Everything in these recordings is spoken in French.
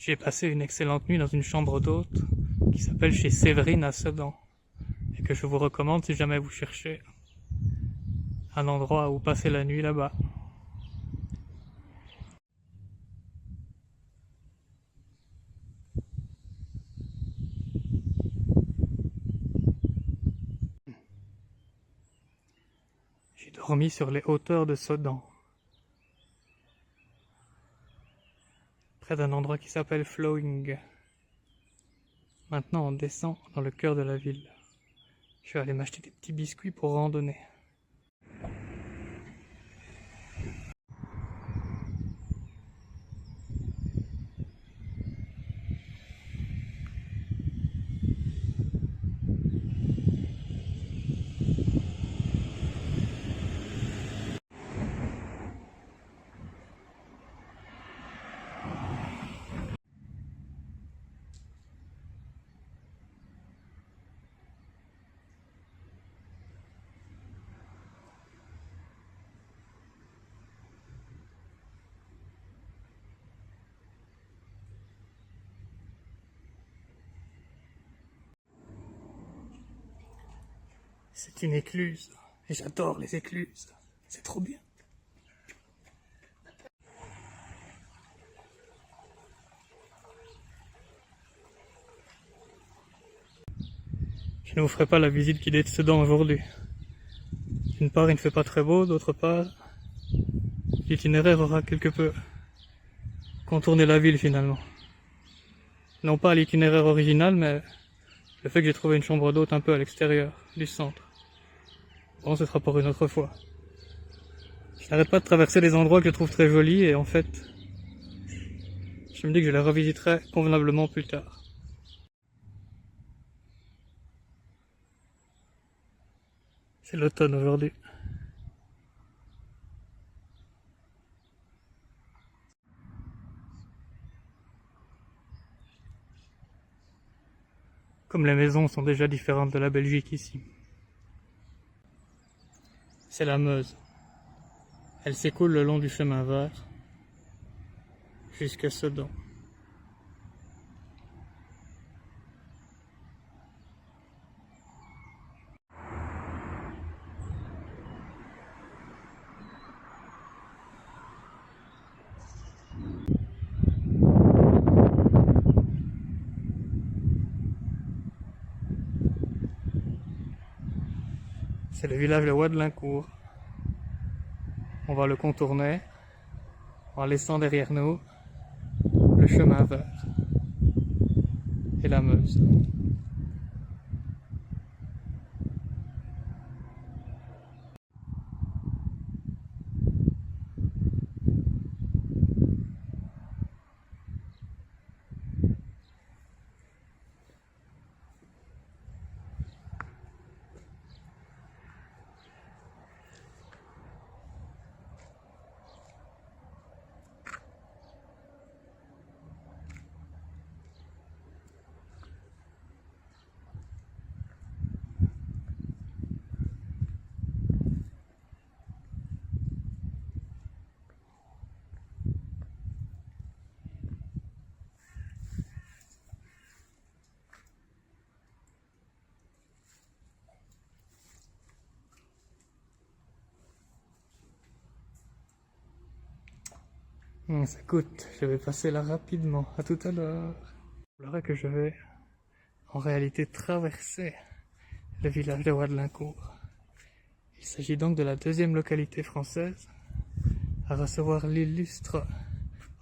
J'ai passé une excellente nuit dans une chambre d'hôte qui s'appelle chez Séverine à Sedan et que je vous recommande si jamais vous cherchez un endroit où passer la nuit là-bas. J'ai dormi sur les hauteurs de Sedan, près d'un endroit qui s'appelle Flowing. Maintenant on descend dans le cœur de la ville. Je vais aller m'acheter des petits biscuits pour randonner. C'est une écluse, et j'adore les écluses. C'est trop bien. Je ne vous ferai pas la visite guidée de Sedan aujourd'hui. D'une part, il ne fait pas très beau, d'autre part, l'itinéraire aura quelque peu contourné la ville finalement. Non pas l'itinéraire original, mais le fait que j'ai trouvé une chambre d'hôte un peu à l'extérieur du centre. Bon, ce sera pour une autre fois. Je n'arrête pas de traverser des endroits que je trouve très jolis et en fait, je me dis que je les revisiterai convenablement plus tard. C'est l'automne aujourd'hui. Comme les maisons sont déjà différentes de la Belgique ici. C'est la Meuse. Elle s'écoule le long du chemin vert jusqu'à Sedan. C'est le village de Wadelincourt. On va le contourner en laissant derrière nous le chemin vert et la Meuse. Ça coûte, je vais passer là rapidement. À tout à l'heure. Voilà que je vais en réalité traverser le village de Wadelincourt. Il s'agit donc de la deuxième localité française à recevoir l'illustre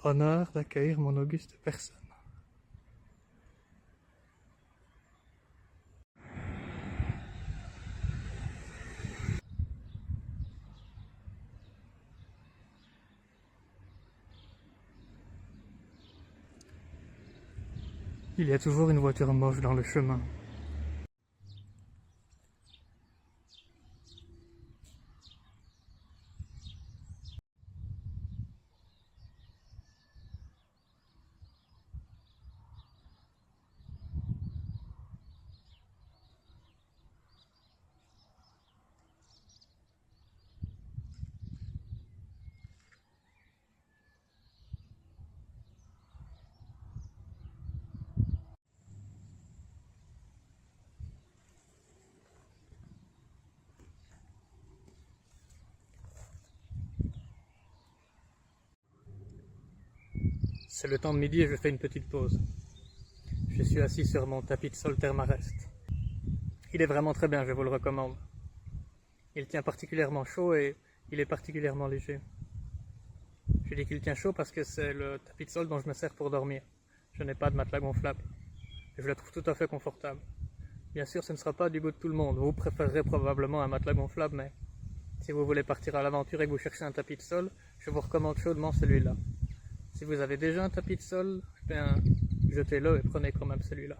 honneur d'accueillir mon auguste personne. Il y a toujours une voiture moche dans le chemin. C'est le temps de midi et je fais une petite pause. Je suis assis sur mon tapis de sol Thermarest. Il est vraiment très bien, je vous le recommande. Il tient particulièrement chaud et il est particulièrement léger. Je dis qu'il tient chaud parce que c'est le tapis de sol dont je me sers pour dormir. Je n'ai pas de matelas gonflable. Et je le trouve tout à fait confortable. Bien sûr, ce ne sera pas du goût de tout le monde. Vous préférerez probablement un matelas gonflable, mais si vous voulez partir à l'aventure et que vous cherchez un tapis de sol, je vous recommande chaudement celui-là. Si vous avez déjà un tapis de sol, eh bien, jetez-le et prenez quand même celui-là.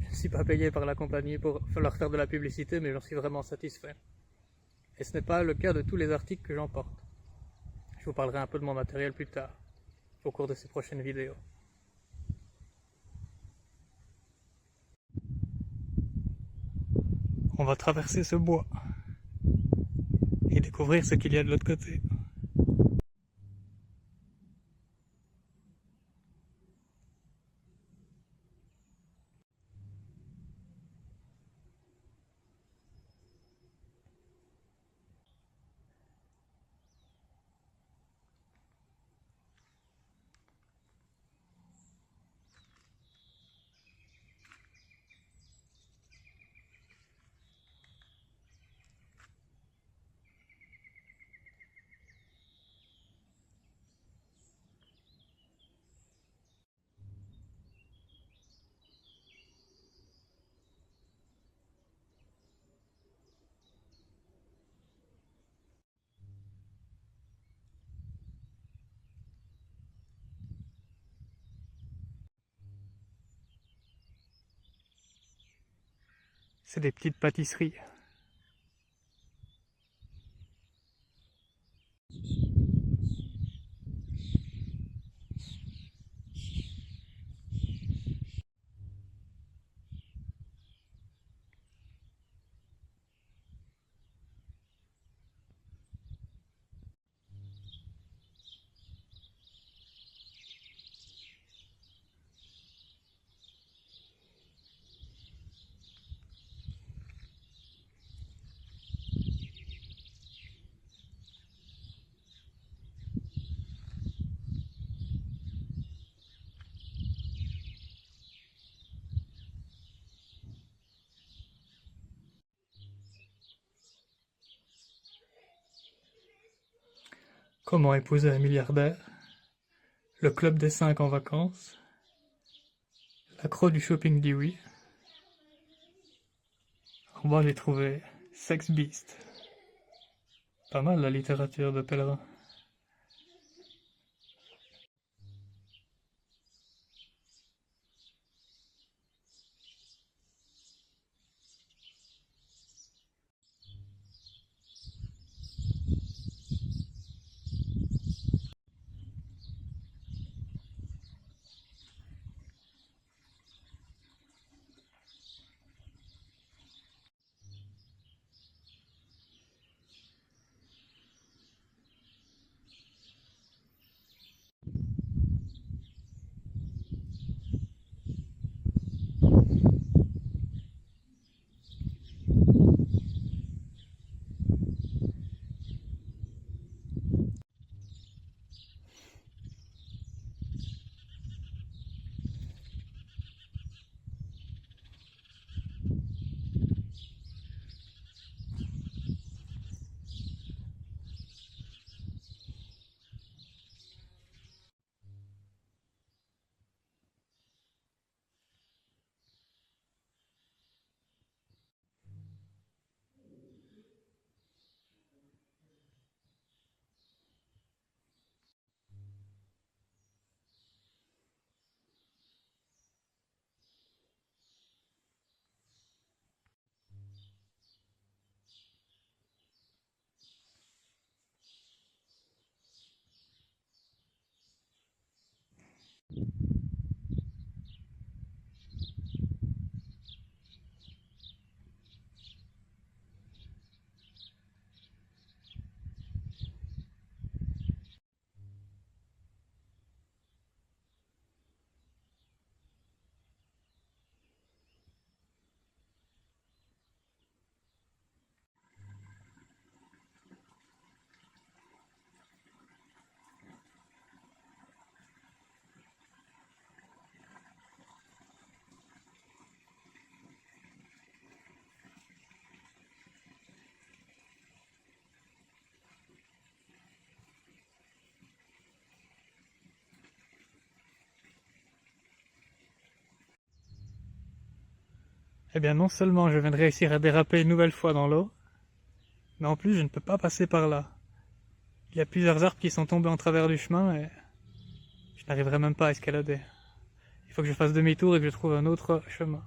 Je ne suis pas payé par la compagnie pour leur faire de la publicité, mais j'en suis vraiment satisfait. Et ce n'est pas le cas de tous les articles que j'emporte. Je vous parlerai un peu de mon matériel plus tard, au cours de ces prochaines vidéos. On va traverser ce bois et découvrir ce qu'il y a de l'autre côté. C'est des petites pâtisseries. Comment épouser un milliardaire? Le club des 5 en vacances. L'accro du shopping dit oui. Moi j'ai trouvé Sex Beast. Pas mal la littérature de Pellerin. Eh bien non seulement je viens de réussir à déraper une nouvelle fois dans l'eau, mais en plus je ne peux pas passer par là. Il y a plusieurs arbres qui sont tombés en travers du chemin et je n'arriverai même pas à escalader. Il faut que je fasse demi-tour et que je trouve un autre chemin.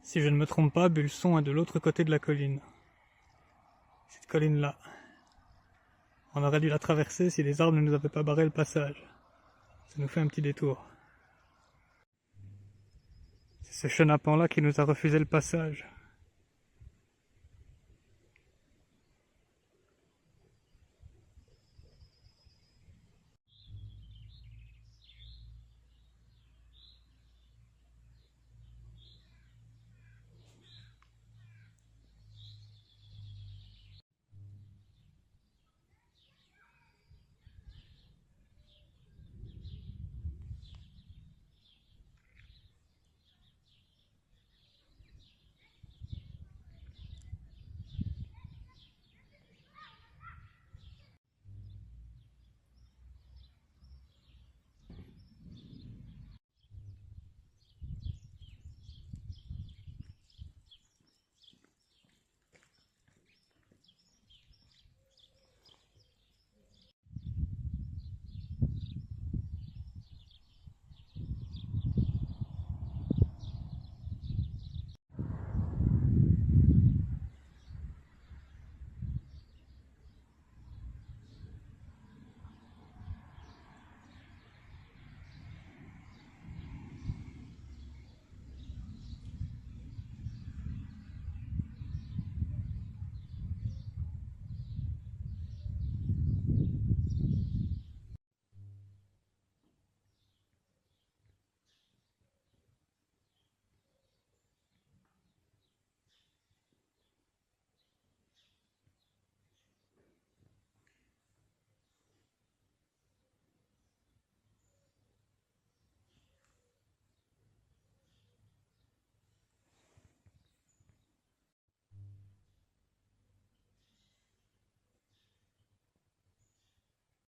Si je ne me trompe pas, Bulson est de l'autre côté de la colline. Cette colline-là. On aurait dû la traverser si les arbres ne nous avaient pas barré le passage. Ça nous fait un petit détour. C'est ce chenapan-là qui nous a refusé le passage.